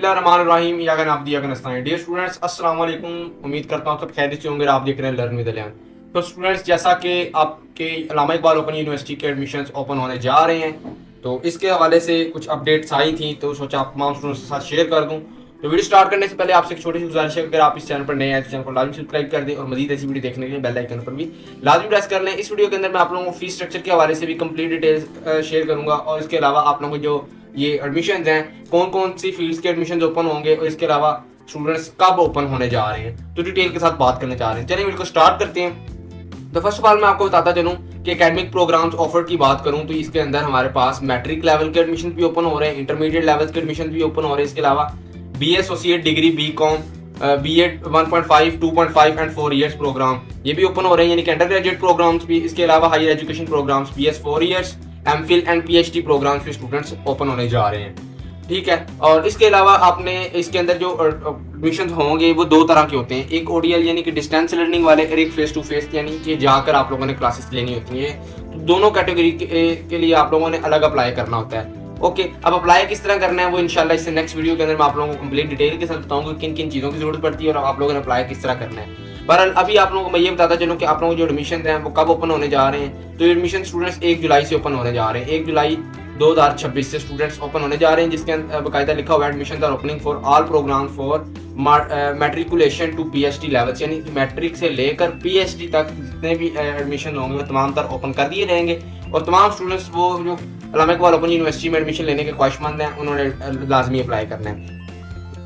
बिस्मिल्लाहिर्रहमानिर्रहीम या नाब्दी या नस्ताइन। डियर स्टूडेंट्स, अस्सलाम वालेकुम। उम्मीद करता हूँ सब खैरियत से होंगे। आप देख रहे हैं लर्न विद अलियान। तो स्टूडेंट्स, जैसा कि आपके अल्लामा इकबाल ओपन यूनिवर्सिटी के एडमिशन्स ओपन होने जा रहे हैं, तो इसके हवाले से कुछ अपडेट्स आई थी, तो सोचा आप तमाम स्टूडेंट्स के साथ शेयर कर दूँ। तो वीडियो स्टार्ट करने से पहले आपसे एक छोटी सी गुजारिश है, अगर आप इस चैनल पर नए हैं तो चैनल को लाजमी सब्सक्राइब कर दें और मजीद ऐसी वीडियो देखने के लिए बेल आइकन पर भी लाजमी प्रेस कर लें। इस वीडियो के अंदर मैं आप लोगों को फीस स्ट्रक्चर के हवाले से भी कंप्लीट डिटेल्स शेयर करूंगा, और इसके अलावा आप लोगों को जो ये एडमिशन्स हैं, कौन कौन सी फील्ड्स के एडमिशन्स ओपन होंगे, और इसके अलावा स्टूडेंट्स कब ओपन होने जा रहे हैं, तो डिटेल के साथ बात करने जा रहे हैं। चलिए वीडियो को स्टार्ट करते हैं। तो फर्स्ट ऑफ ऑल मैं आपको बताता चलूँ कि एकेडमिक प्रोग्राम्स ऑफर की बात करूं तो इसके अंदर हमारे पास मैट्रिक लेवल के एडमिशन भी ओपन हो रहे हैं, इंटरमीडिएट लेवल के एडमिशन भी ओपन हो रहे हैं। इसके अलावा B associate degree, B com, B.Ed 1.5, 2.5 and 4 years programme ये भी ओपन हो रहे हैं, यानी कि अंडर ग्रेजुएट प्रोग्राम्स भी। इसके अलावा higher education programmes BS 4 years, MPhil and PhD programmes भी स्टूडेंट्स ओपन होने जा रहे हैं, ठीक है। और इसके अलावा आपने इसके अंदर जो एडमिशन होंगे वो दो तरह के होते हैं, एक ODL यानी कि डिस्टेंस लर्निंग वाले, और एक फेस टू फेस यानी कि जाकर आप लोगों ने क्लासेस लेनी होती है। तो दोनों कैटेगरी के लिए आप लोगों ने अलग अप्लाई करना होता है। ओके, अब अप्लाई किस तरह करना है वो इंशाल्लाह इससे नेक्स्ट वीडियो के अंदर मैं आप लोगों को कंप्लीट डिटेल के साथ बताऊंगा किन किन चीज़ों की जरूरत पड़ती है और आप लोगों ने अप्लाई किस तरह करना है। बहरहाल अभी आप लोगों को मैं ये बताता चलूँ कि आप लोगों के जो एडमिशन हैं वो कब ओपन होने जा रहे हैं। तो एडमिशन स्टूडेंट्स 1 जुलाई से ओपन होने जा रहे हैं। 1 जुलाई 2026 से स्टूडेंट्स ओपन होने जा रहे हैं, जिसके अंदर बाकायदा लिखा हुआ है admission are opening for all programme for matriculation to PhD levels, यानी मैट्रिक से लेकर PhD तक जितने भी एडमिशन होंगे वो तमाम तर ओपन कर दिए जाएंगे। और तमाम स्टूडेंट्स वो जो अल्लामा इकबाल ओपन यूनिवर्सिटी में एडमिशन लेने के ख्वाहिशमंद हैं उन्होंने लाजमी अप्लाई करना है।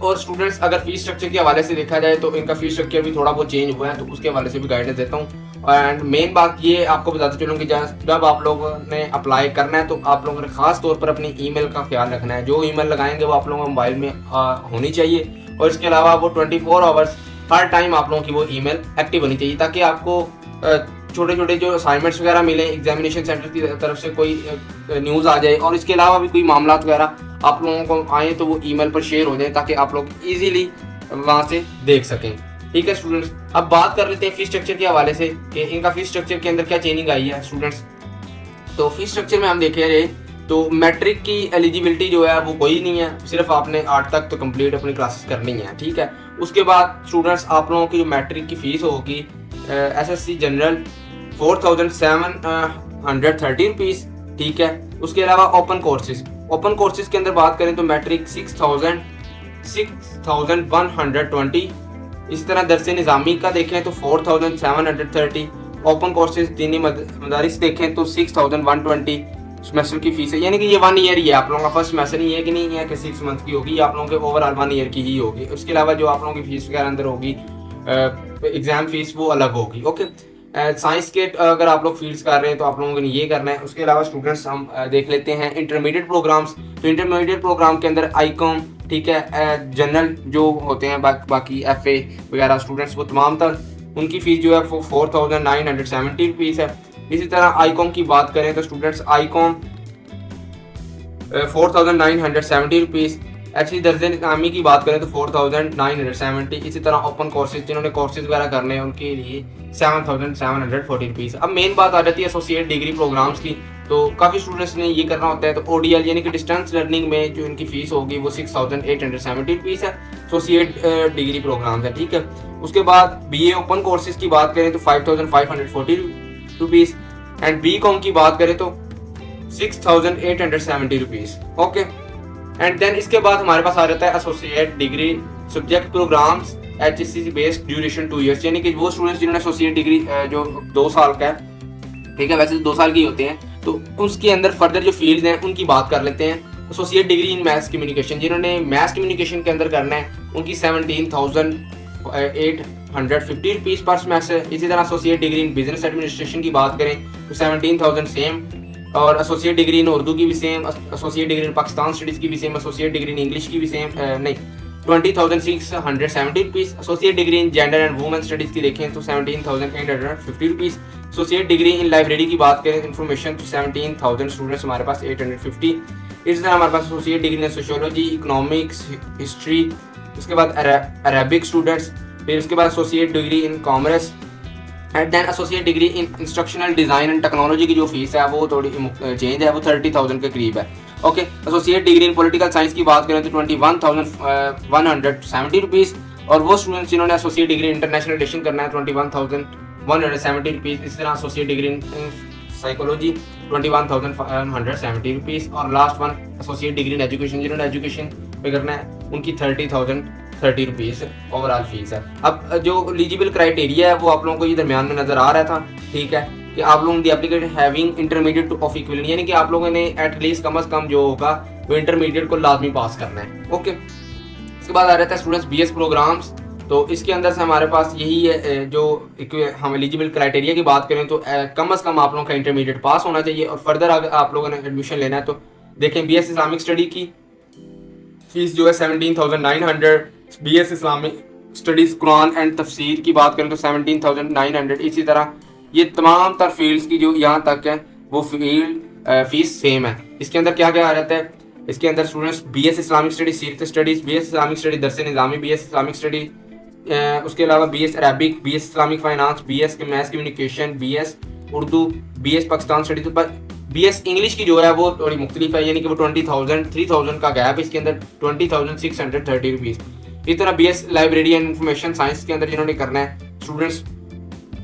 और स्टूडेंट्स अगर फीस स्ट्रक्चर के हवाले से देखा जाए तो इनका फीस स्ट्रक्चर भी थोड़ा बहुत चेंज हुआ है, तो उसके हवाले से भी गाइडेंस देता हूँ। एंड मेन बात ये आपको बताते चलूँ कि जब आप लोगों ने अप्लाई करना है तो आप लोगों ने खास तौर पर अपनी ईमेल का ख्याल रखना है। जो ईमेल लगाएंगे वो आप लोगों के मोबाइल में होनी चाहिए, और इसके अलावा वो 24 आवर्स हर टाइम आप लोगों की वो ईमेल एक्टिव होनी चाहिए, ताकि आपको छोटे छोटे जो असाइनमेंट्स वगैरह मिले, एग्जामिनेशन सेंटर की तरफ से कोई न्यूज़ आ जाए, और इसके अलावा भी कोई मामला वगैरह आप लोगों को आए तो वो ईमेल पर शेयर हो जाए, ताकि आप लोग इजीली वहाँ से देख सकें, ठीक है स्टूडेंट्स। अब बात कर लेते हैं फीस स्ट्रक्चर के हवाले से कि इनका फीस स्ट्रक्चर के अंदर क्या चेंजिंग आई है स्टूडेंट्स। तो फीस स्ट्रक्चर में हम देखें रहे तो मैट्रिक की एलिजिबिलिटी जो है वो कोई नहीं है, सिर्फ आपने 8 तक तो कंप्लीट अपनी क्लासेस करनी है, ठीक है। उसके बाद स्टूडेंट्स आप लोगों की जो मैट्रिक की फीस होगी SSC जनरल 4730 रुपीज़, ठीक है। उसके अलावा ओपन कोर्सेज के अंदर बात करें तो मैट्रिक 6120, इसी तरह दरसे निज़ामी का देखें तो 4730, ओपन कोर्सेज दीनी मदारिस देखें तो 6120 सेमेस्टर की फीस है, यानी कि ये 1 ईयर ही है। आप लोगों का फर्स्ट सेमेस्टर ही है कि नहीं है कि 6 मंथ की होगी, आप लोगों के ओवरऑल 1 ईयर की ही होगी। उसके अलावा जो आप लोगों की फीस वगैरह अंदर होगी एग्जाम फीस वो अलग होगी, ओके। साइंस के अगर आप लोग फील्ड्स कर रहे हैं तो आप लोगों को ये करना है। उसके अलावा स्टूडेंट्स हम देख लेते हैं इंटरमीडिएट प्रोग्राम्स। तो इंटरमीडिएट प्रोग्राम के अंदर ICOM, ठीक है, जनरल जो होते हैं बाकी FA वगैरह स्टूडेंट्स वो तमाम तर उनकी फ़ीस जो है वो 4970 रुपीज़ है। इसी तरह ICOM की बात करें तो स्टूडेंट्स ICOM 4970 रुपीज़। एक्चुअली दर्जे निज़ामी की बात करें तो 4970। इसी तरह ओपन कोर्सेज जिन्होंने कोर्सेज वगैरह करने हैं उनके लिए 7740 रुपीज़। अब मेन बात आ जाती है एसोसिएट डिग्री प्रोग्राम्स की। तो काफ़ी स्टूडेंट्स ने ये करना होता है, तो ODL यानी कि डिस्टेंस लर्निंग में जो इनकी फ़ीस होगी वो 6870 रुपीज़ है, एसोसिएट डिग्री प्रोग्राम्स है, ठीक है। उसके बाद BA ओपन कोर्सेज की बात करें तो 5540 रुपीज़, एंड BCom की बात करें तो 6870 रुपीज़, ओके। एंड देन इसके बाद हमारे पास आ जाता है associate degree subject programmes HSC based duration 2 years, यानी कि वो स्टूडेंट्स जिन्होंने एसोसिएट डिग्री जो 2 साल का है, ठीक है, वैसे तो 2 साल की होते हैं, तो उसके अंदर फर्दर जो फील्ड हैं उनकी बात कर लेते हैं। Associate degree in maths communication, जिन्होंने मैथ्स कम्युनिकेशन के अंदर करना है उनकी 17,850 रुपीज़ पर सेमेस्टर। इसी तरह associate degree in business administration की बात करें तो 17,000 सेम, और एसोसिएट डिग्री इन उर्दू की भी सेम, एसोसिएट डिग्री इन पाकिस्तान स्टडीज़ की भी same, associate degree in English की भी सेम, नहीं 20,670 rupees. Associate degree in gender and women studies की देखें तो 17,850 रुपीज़। एसोसिएट डिग्री इन लाइब्रेरी की बात करें इन्फॉर्मेशन तो 17,000 स्टूडेंट्स हमारे पास 850। इसी तरह हमारे पास associate degree in sociology, economics, history, उसके बाद अरेबिक स्टूडेंट्स, फिर उसके बाद associate degree in commerce, and then associate degree in instructional design and technology की जो फीस है वो थोड़ी चेंज है, वो 30,000 के करीब है। ओके, एसोसिएट डिग्री इन पॉलिटिकल साइंस की बात करें तो 21,170 रुपीज़, और वो स्टूडेंट्स जिन्होंने एसोसिएट डिग्री इंटरनेशनल रिलेशन करना है 21,170 रुपीज़। इसी तरह associate degree in psychology 21,570 rupees, और last one associate degree in education जिन्होंने एजुकेशन पे करना है उनकी 30,030 रुपीज़ ओवरऑल फीस है। अब जो एलिजिबल क्राइटेरिया है वो आप लोगों को ये दरमियान में नज़र आ रहा था, ठीक है, कि आप लोगों the applicant having intermediate of equivalent, यानी कि आप लोगों ने एटलीस्ट कम अज़ कम जो होगा वो इंटरमीडिएट को लाजमी पास करना है। ओके, इसके बाद आ रहा था स्टूडेंट्स बीएस प्रोग्राम्स। तो इसके अंदर से हमारे पास यही है, जो हम एलिजिबल क्राइटेरिया की बात करें तो कम अज़ कम आप लोगों का इंटरमीडिएट पास होना चाहिए, और फर्दर अगर आप लोगों ने एडमिशन लेना है तो देखें बीएस इस्लामिक स्टडी की फीस जो है 17,900, BS Islamic studies Quran and तफसीर की बात करें तो 17,900। इसी तरह ये तमाम तर फील्ड्स की जो यहाँ तक है वो फील्ड फीस सेम है। इसके अंदर क्या क्या आ जाता है, इसके अंदर स्टूडेंट्स बीएस इस्लामिक स्टडी सीरत स्टडीज़, बीएस इस्लामिक स्टडी दरस निज़ामी, बीएस इस्लामिक स्टडी, उसके अलावा BS Arabic, BS Islamic finance, BS maths communication, BS Urdu, BS Pakistan study. तो बीएस इंग्लिश की जो है वो थोड़ी मुख्तलिफ है, यानी कि वो 3,000 का गैप इसके अंदर 20,630 रुपीज़। इस तरह BS library and information science के अंदर जिन्होंने करना है स्टूडेंट्स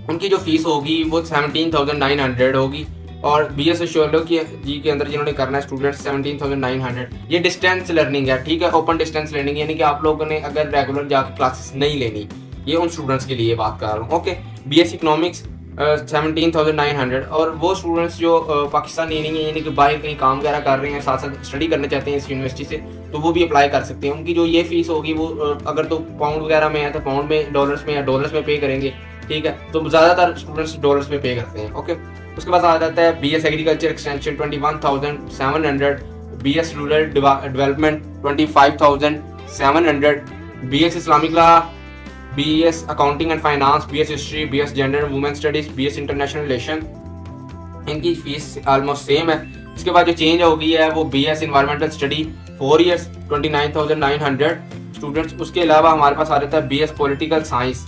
उनकी जो फीस होगी वो 17,900 होगी, और बीएस सोशियोलॉजी के अंदर जिन्होंने करना है स्टूडेंट्स 17,900। ये डिस्टेंस लर्निंग है, ठीक है, ओपन डिस्टेंस लर्निंग, यानी कि आप लोगों ने अगर रेगुलर जाकर क्लासेस नहीं लेनी, ये उन स्टूडेंट्स के लिए बात कर रहा हूँ। ओके, बीएस इकोनॉमिक्स 17,900, और वो स्टूडेंट्स जो पाकिस्तानी नहीं है, यानी कि बाहर कहीं काम वगैरह कर रहे हैं, साथ साथ स्टडी करना चाहते हैं इस यूनिवर्सिटी से, तो वो भी अप्लाई कर सकते हैं। उनकी जो ये फीस होगी वो अगर तो पाउंड वगैरह में है तो पाउंड में, डॉलर्स में या डॉलर्स में पे करेंगे, ठीक है, तो ज़्यादातर स्टूडेंट्स डॉलर्स में पे करते हैं। ओके, उसके बाद आ जाता है BS agriculture extension 21,700, BS rural development 25,700, BS Islamic law, BS accounting and finance, BS history, BS gender and women studies, BS international relation, इनकी फीस ऑलमोस्ट सेम है। इसके बाद जो चेंज हो गई है वो BS environmental study 4 years 29,900 students. उसके अलावा हमारे पास आ जाता है BS political science.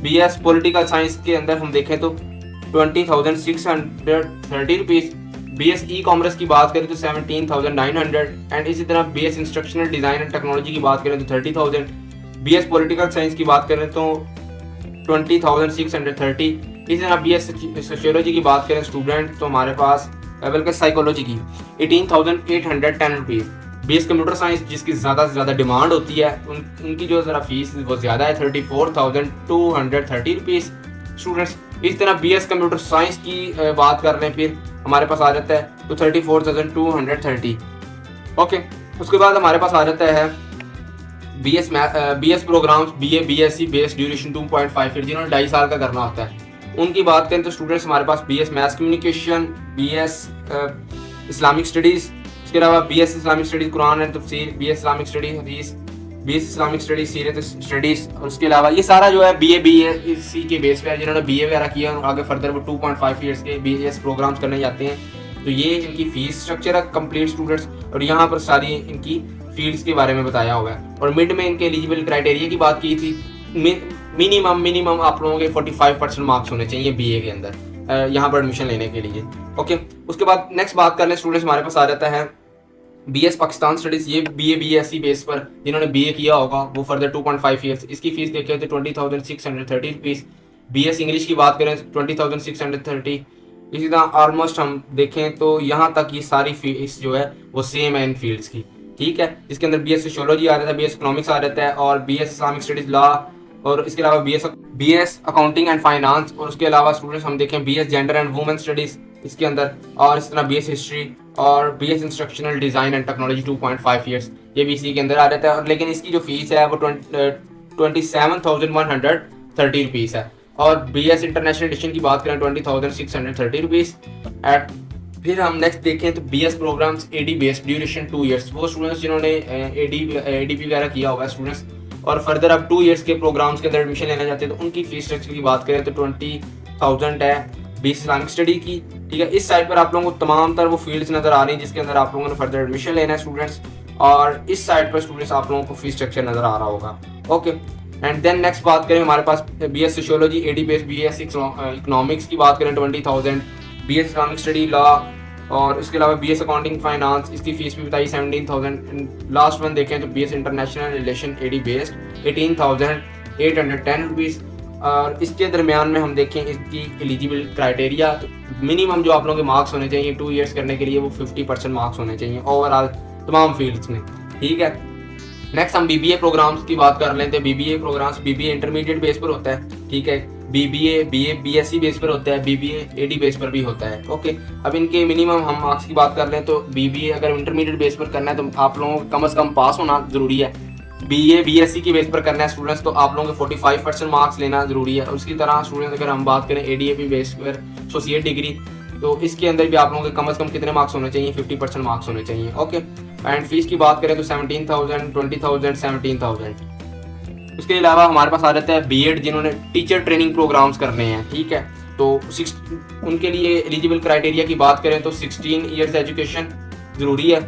BS political science के अंदर हम देखें तो 20,630 रुपीज़। बीएस ई कॉमर्स की बात करें तो 17,900, एंड इसी तरह BS instructional design and technology की बात करें तो 30,000। बीएस पॉलिटिकल साइंस की बात करें तो 20,630। इसी तरह बीएस सोशियोलॉजी की बात करें स्टूडेंट तो हमारे पास बल्कि साइकोलॉजी की 18,810 रुपीज़। बीएस कंप्यूटर साइंस जिसकी ज़्यादा से ज़्यादा डिमांड होती है उनकी जो ज़रा फीस वो ज़्यादा है 34,230 रुपीज़ स्टूडेंट्स। इस तरह बीएस कंप्यूटर साइंस की बात कर रहे हैं फिर हमारे पास आ जाता है तो 34,230। ओके, उसके बाद हमारे पास आ जाता है BS programmes, BSc base duration 2.5 year जिन्होंने 2.5 साल का करना होता है उनकी बात करें तो स्टूडेंट्स हमारे पास BS maths communication, BS Islamic studies, इसके अलावा BS Islamic studies Quran and तफसीर, बीएस इस्लामिक स्टडीज़ हदीस, बीएस इस्लामिक स्टडीज़ सीरत स्टडीज़, और उसके अलावा ये सारा जो है बीएससी के बेस पे है। जिन्होंने बीए वगैरह किया और आगे फर्दर वो 2.5 ईयर्स के बीएस प्रोग्राम्स करने जाते हैं तो ये इनकी फीस स्ट्रक्चर है कंप्लीट स्टूडेंट्स, और यहाँ पर सारी इनकी फील्ड्स के बारे में बताया हुआ है। और मिड में इनके एलिजिबल क्राइटेरिया की बात की थी, मिनिमम आप लोगों के 45% मार्क्स होने चाहिए बीए के अंदर यहाँ पर एडमिशन लेने के लिए। ओके, उसके बाद नेक्स्ट बात कर लें स्टूडेंट्स हमारे पास आ जाता है बीएस पाकिस्तान स्टडीज़। ये बीए बीएससी बेस पर जिन्होंने बीए किया होगा वो फर्दर 2.5 ईयर्स, इसकी फीस देखें तो 20,630 रुपीज़। बीएस इंग्लिश की बात करें 20,630। इसी तरह ऑलमोस्ट हम देखें तो यहाँ तक ये सारी फीस जो है वो सेम है इन फील्ड्स की, ठीक है। इसके अंदर बीएस सोशियोलॉजी आ जाता है, बीएस इकोनॉमिक्स आ जाता है, और बीएस इस्लामिक स्टडीज़ लॉ, और इसके अलावा बीएस अकाउंटिंग एंड फाइनेंस, और उसके अलावा स्टूडेंट्स हम देखें BS gender and women studies इसके अंदर, और इस तरह बीएस हिस्ट्री और BS instructional design and technology 2.5 years ये भी इसी के अंदर आ जाता है। और लेकिन इसकी जो फीस है वो 27,130 रुपीज़ है। और बीएस इंटरनेशनल एडिशन की बात करें 20,630 रुपीज़। फिर हम नेक्स्ट देखें तो BS programmes AD based duration 2 years, वो स्टूडेंट्स जिन्होंने एडीपी वगैरह किया होगा स्टूडेंट्स और फर्दर अब 2 ईयर्स के प्रोग्राम्स के अंदर एडमिशन लेना चाहते हैं तो उनकी फीस स्ट्रक्चर की बात करें तो 20,000 है बीएस इस्लामिक स्टडी की, ठीक है। इस साइड पर आप लोगों को तमाम तर वो फील्ड्स नज़र आ रही हैं जिसके अंदर आप लोगों ने फर्दर एडमिशन लेना है स्टूडेंट्स, और इस साइड पर स्टूडेंट्स आप लोगों को फीस स्ट्रक्चर नज़र आ रहा होगा। ओके, एंड देन नेक्स्ट बात करें हमारे पास BS sociology AD base, BS economics की बात करें 20,000, BS इस्लामिक स्टडी लॉ, और इसके अलावा BS अकाउंटिंग फाइनेंस, इसकी फीस भी बताई 17,000। लास्ट वन देखें तो BS international relation AD based 18,810 rupees. और इसके दरमियान में हम देखें इसकी एलिजिबल क्राइटेरिया, तो मिनिमम जो आप लोगों के मार्क्स होने चाहिए 2 ईयर्स करने के लिए वो 50% मार्क्स होने चाहिए ओवरऑल तमाम फील्ड्स में, ठीक है। नेक्स्ट हम BBA प्रोग्राम्स की बात कर लेते हैं। BBA programmes BBA intermediate base पर होता है, ठीक है। BBA BSc बेस पर होता है, BBA AD बेस पर भी होता है, ओके। अब इनके मिनिमम हम मार्क्स की बात कर लें तो BBA अगर इंटरमीडिएट बेस पर करना है तो आप लोगों को कम से कम पास होना ज़रूरी है। BA BSc की बेस पर करना है स्टूडेंट्स तो आप लोगों के 45% मार्क्स लेना ज़रूरी है। और उसकी तरह स्टूडेंट्स अगर हम बात करें ADAP बेस पर एसोसिएट डिग्री, तो इसके अंदर भी आप लोगों के कम से कम कितने मार्क्स होने चाहिए, 50% मार्क्स होने चाहिए, ओके। एंड फीस की बात करें तो 17,000, 20,000, 17,000। उसके अलावा हमारे पास आ जाता है B.Ed जिन्होंने टीचर ट्रेनिंग प्रोग्राम्स करने हैं, ठीक है। तो उनके लिए एलिजिबल क्राइटेरिया की बात करें तो 16 ईयर्स एजुकेशन ज़रूरी है,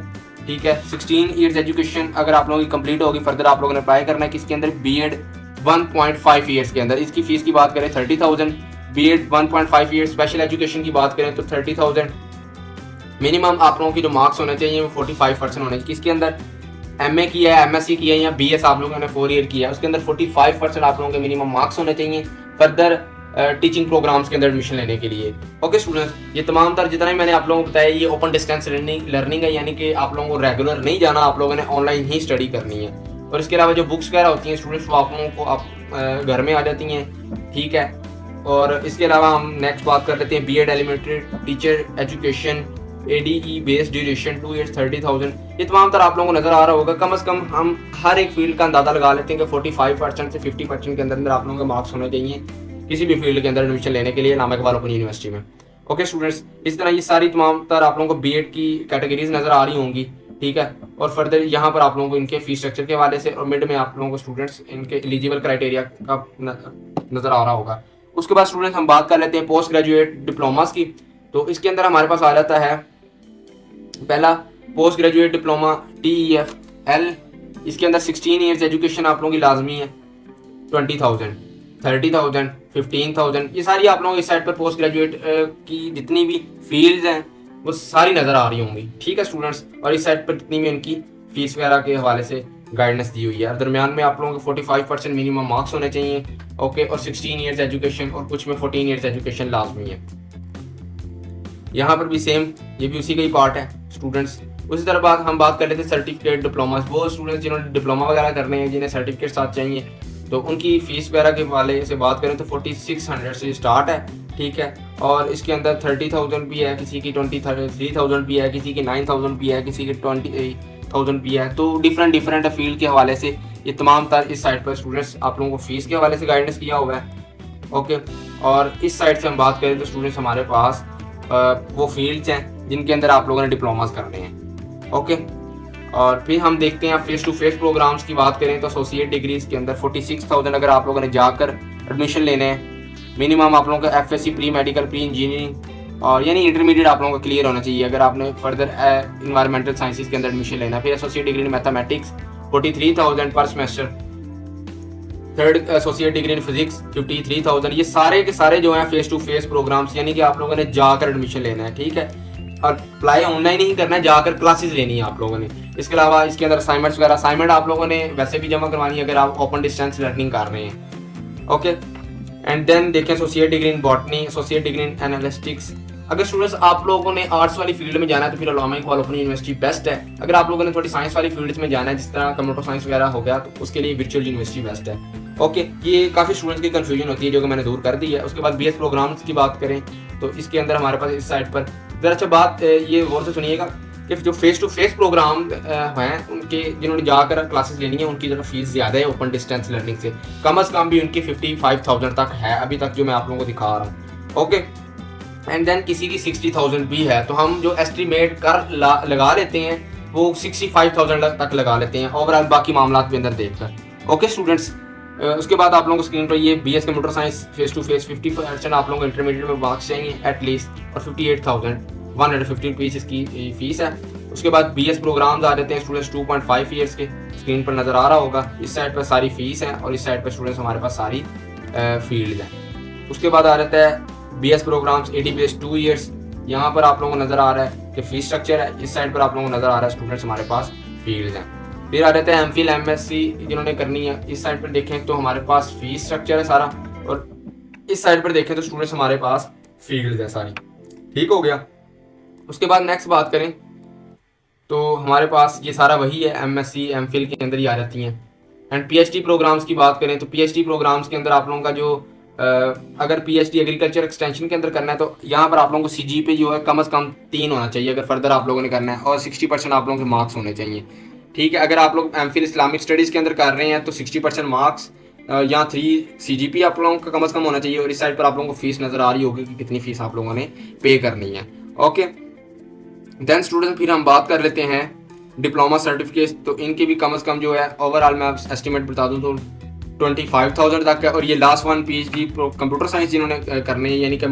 ठीक है। 16 ईयर्स एजुकेशन अगर आप लोगों की कंप्लीट होगी, फर्दर आप लोगों ने अप्लाई करना है किसके अंदर, B.Ed 1.5 ईयर्स के अंदर। इसकी फीस की बात करें 30,000। B.Ed 1.5 ईयर्स स्पेशल एजुकेशन की बात करें तो 30,000। मिनिमम आप लोगों की जो मार्क्स होने चाहिए वो 45% होने चाहिए। किसके अंदर, MA किया है, MSc किया है या BS आप लोगों ने 4 ईयर किया है, उसके अंदर 45% आप लोगों के मिनिमम मार्क्स होने चाहिए फर्दर टीचिंग प्रोग्राम्स के अंदर एडमिशन लेने के लिए, ओके स्टूडेंट्स। ये तमाम तर जितना ही मैंने आप लोगों को बताया ये ओपन डिस्टेंस लर्निंग है, यानी कि आप लोगों को रेगुलर नहीं जाना, आप लोगों ने ऑनलाइन ही स्टडी करनी है। और इसके अलावा जो बुक्स वगैरह होती हैं स्टूडेंट्स वो आप लोगों को आप घर में आ जाती हैं, ठीक है। और इसके अलावा हम नेक्स्ट बात कर लेते हैं B.Ed elementary teacher education ADE based duration 2 years 30,000। ये तमाम तरह आप लोगों को नजर आ रहा होगा। कम से कम हम हर एक फील्ड का अंदाजा लगा लेते हैं कि 45% से 50% के अंदर आप लोगों के मार्क्स होने चाहिए किसी भी फील्ड के अंदर एडमिशन लेने के लिए इलामा इकबाल ओपन यूनिवर्सिटी में, ओके स्टूडेंट्स। इस तरह ये सारी तमाम तरह आप लोगों को B.Ed की कैटेगरीज नजर आ रही होंगी, ठीक है। और फर्दर यहाँ पर आप लोगों को इनके फीस स्ट्रक्चर के हवाले से और मिड में आप लोगों को स्टूडेंट्स इनके एलिजिबल क्राइटेरिया का नजर आ रहा होगा। उसके बाद स्टूडेंट्स हम बात कर लेते हैं पोस्ट ग्रेजुएट डिप्लोमास की। तो इसके अंदर हमारे पास आ जाता है पहला पोस्ट ग्रेजुएट डिप्लोमा TEFL। इसके अंदर 16 ईयर्स एजुकेशन आप लोगों की लाजमी है, 20,000, 30,000, 15,000। ये सारी आप लोगों की इस साइड पर पोस्ट ग्रेजुएट की जितनी भी फील्ड्स हैं वो सारी नज़र आ रही होंगी, ठीक है स्टूडेंट्स। और इस साइड पर जितनी भी उनकी फीस वगैरह के हवाले से गाइडेंस दी हुई है। दरमियान में आप लोगों को 45% मिनिमम मार्क्स होने चाहिए, ओके। और 16 ईयर्स एजुकेशन और कुछ में 14 ईयर्स एजुकेशन लाजमी है। यहाँ पर भी सेम, ये भी उसी का ही पार्ट है स्टूडेंट्स। उसी तरह हम बात कर लेते हैं सर्टिफिकेट डिप्लोमास। वो स्टूडेंट्स जिन्होंने डिप्लोमा वगैरह करने हैं, जिन्हें सर्टिफिकेट साथ चाहिए, तो उनकी फ़ीस वगैरह के वाले से बात करें तो 4600 से स्टार्ट है, ठीक है। और इसके अंदर 30,000 भी है, किसी की 23,000 भी है, किसी की 9,000 भी है, किसी की 20,000 भी है। तो डिफरेंट फील्ड के हवाले से ये तमाम तर इस साइड पर स्टूडेंट्स आप लोगों को फीस के हवाले से गाइडेंस किया हुआ है, ओके। और इस साइड से हम बात करें तो स्टूडेंट्स हमारे पास वो फील्ड्स हैं जिनके अंदर आप लोगों ने डिप्लोमास करने हैं, ओके। और फिर हम देखते हैं फेस टू फेस प्रोग्राम्स की बात करें तो एसोसिएट डिग्रीज के अंदर 46,000 अगर आप लोगों ने जाकर एडमिशन लेने हैं। मिनिमम आप लोगों का FSc pre medical pre engineering और यानी इंटरमीडिएट आप लोगों का क्लियर होना चाहिए अगर आपने फर्दर इन्वायरमेंटल साइंसेज के अंदर एडमिशन लेना है। फिर एसोसिएट डिग्री इन मैथमेटिक्स 43,000 पर semester. Third associate degree in physics 53,000। ये सारे के सारे जो हैं फेस टू फेस प्रोग्राम्स, यानी कि आप लोगों ने जाकर एडमिशन लेना है, ठीक है। और अप्लाई ऑनलाइन ही करना है, जाकर क्लासेस लेनी है आप लोगों ने। इसके अलावा इसके अंदर असाइनमेंट्स वगैरह असाइनमेंट आप लोगों ने वैसे भी जमा करवानी है अगर आप ओपन डिस्टेंस लर्निंग कर रहे हैं, ओके। एंड देन देखें associate degree in botany, associate degree in analytics. अगर स्टूडेंट्स आप लोगों ने आर्ट्स वाली फील्ड में जाना है तो फिर अल्लामा इकबाल ओपन यूनिवर्सिटी बेस्ट है। अगर आप लोगों ने थोड़ी साइंस वाली फील्ड्स में जाना है जिस तरह कंप्यूटर साइंस वगैरह हो गया तो उसके लिए वर्चुअल यूनिवर्सिटी बेस्ट है, ओके। ये काफ़ी स्टूडेंट्स की कंफ्यूजन होती है जो कि मैंने दूर कर दी है। उसके बाद BS प्रोग्राम्स की बात करें तो इसके अंदर हमारे पास इस साइड पर ज़रा अच्छा बात ये गौर से सुनिएगा कि जो फेस टू फेस प्रोग्राम हैं उनके जिन्होंने जाकर क्लासेस लेनी है उनकी ज़रा फीस ज़्यादा है ओपन डिस्टेंस लर्निंग से। कम से कम भी उनकी 55,000 तक है अभी तक जो मैं आप लोगों को दिखा रहा हूँ, ओके। एंड देन किसी की 60,000 भी है, तो हम जो एस्टिमेट कर लगा लेते हैं वो 65,000 तक लगा लेते हैं ओवरऑल बाकी मामला के अंदर देखकर, ओके स्टूडेंट्स। उसके बाद आप लोगों को स्क्रीन पर ये BS computer science face to face 50% आप लोगों को इंटरमीडिएट में मार्क्स चाहिए एटलीस्ट और 58,000 150 इसकी फीस है। उसके बाद BS प्रोग्राम्स आ जाते हैं स्टूडेंट्स 2.5 ईयर्स के, स्क्रीन पर नज़र आ रहा होगा। इस साइड पर सारी फीस है और इस साइड पर स्टूडेंट्स हमारे पास सारी फील्ड हैं। उसके बाद आ जाता है BS प्रोग्राम्स 80+2 ईयर्स। यहाँ पर आप लोगों को नज़र आ रहा है कि फीस स्ट्रक्चर है, इस साइड पर आप लोगों को नज़र आ रहा है स्टूडेंट्स हमारे पास फील्ड हैं। फिर आ जाता है MPhil MSc जिन्होंने करनी है, इस साइड पर देखें तो हमारे पास फीस स्ट्रक्चर है सारा, और इस साइड पर देखें तो स्टूडेंट्स हमारे पास फील्ड है सारी। ठीक हो गया। उसके बाद नेक्स्ट बात करें तो हमारे पास ये सारा वही है, MSc MPhil के अंदर ही आ जाती हैं। एंड PhD प्रोग्राम्स की बात करें तो PhD प्रोग्राम्स के अंदर आप लोगों का जो अगर PhD एग्रीकल्चर एक्सटेंशन के अंदर करना है तो यहाँ पर आप लोगों को CGPA जो है कम से कम 3 होना चाहिए अगर फर्दर आप लोगों ने करना है, और 60% आप लोगों के मार्क्स होने चाहिए। ठीक है, अगर आप लोग MPhil इस्लामिक स्टडीज़ के अंदर कर रहे हैं तो 60% मार्क्स या 3 CGPA आप लोगों का कम से कम होना चाहिए। और इस साइड पर आप लोगों को फीस नज़र आ रही होगी कि कितनी फीस आप लोगों ने पे करनी है। ओके, देन स्टूडेंट फिर हम बात कर लेते हैं डिप्लोमा सर्टिफिकेट। तो इनके भी कम से कम जो है ओवरऑल मैं एस्टिमेट बता दूं तो 25,000 तक है। और ये last one PhD computer science जिन्होंने करने हैं, यानी कि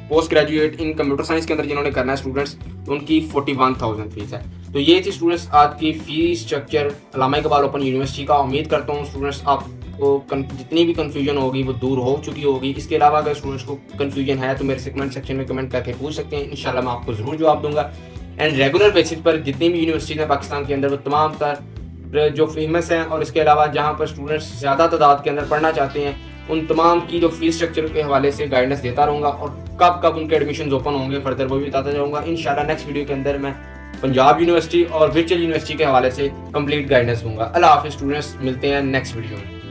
post graduate in computer science के अंदर जिन्होंने करना है स्टूडेंट्स, तो उनकी 41,000 फीस है। तो ये थी स्टूडेंट्स आज की फीस स्ट्रक्चर अल्लामा इकबाल ओपन यूनिवर्सिटी का। उम्मीद करता हूँ स्टूडेंट्स आपको जितनी भी कन्फ्यूजन होगी वो दूर हो चुकी होगी। इसके अलावा अगर स्टूडेंट्स को कन्फ्यूजन है तो मेरे से कमेंट सेक्शन में कमेंट करके पूछ सकते हैं, इंशाल्लाह मैं आपको ज़रूर जवाब दूंगा। एंड रेगुलर बेसिस पर जितनी भी यूनिवर्सिटीज़ हैं पाकिस्तान के अंदर वो तमाम तर जो फेमस हैं, और इसके अलावा जहाँ पर स्टूडेंट्स ज़्यादा तादाद के अंदर पढ़ना चाहते हैं, उन तमाम की जो फीस स्ट्रक्चर के हवाले से गाइडेंस देता रहूँगा। और कब कब उनके एडमिशन ओपन होंगे फर्दर वो भी बताता जाऊँगा। इंशाल्लाह नेक्स्ट वीडियो के अंदर मैं पंजाब यूनिवर्सिटी और वर्चुअल यूनिवर्सिटी के हवाले से कंप्लीट गाइडेंस दूंगा। अल्लाह हाफिज़ स्टूडेंट्स, मिलते हैं नेक्स्ट वीडियो में।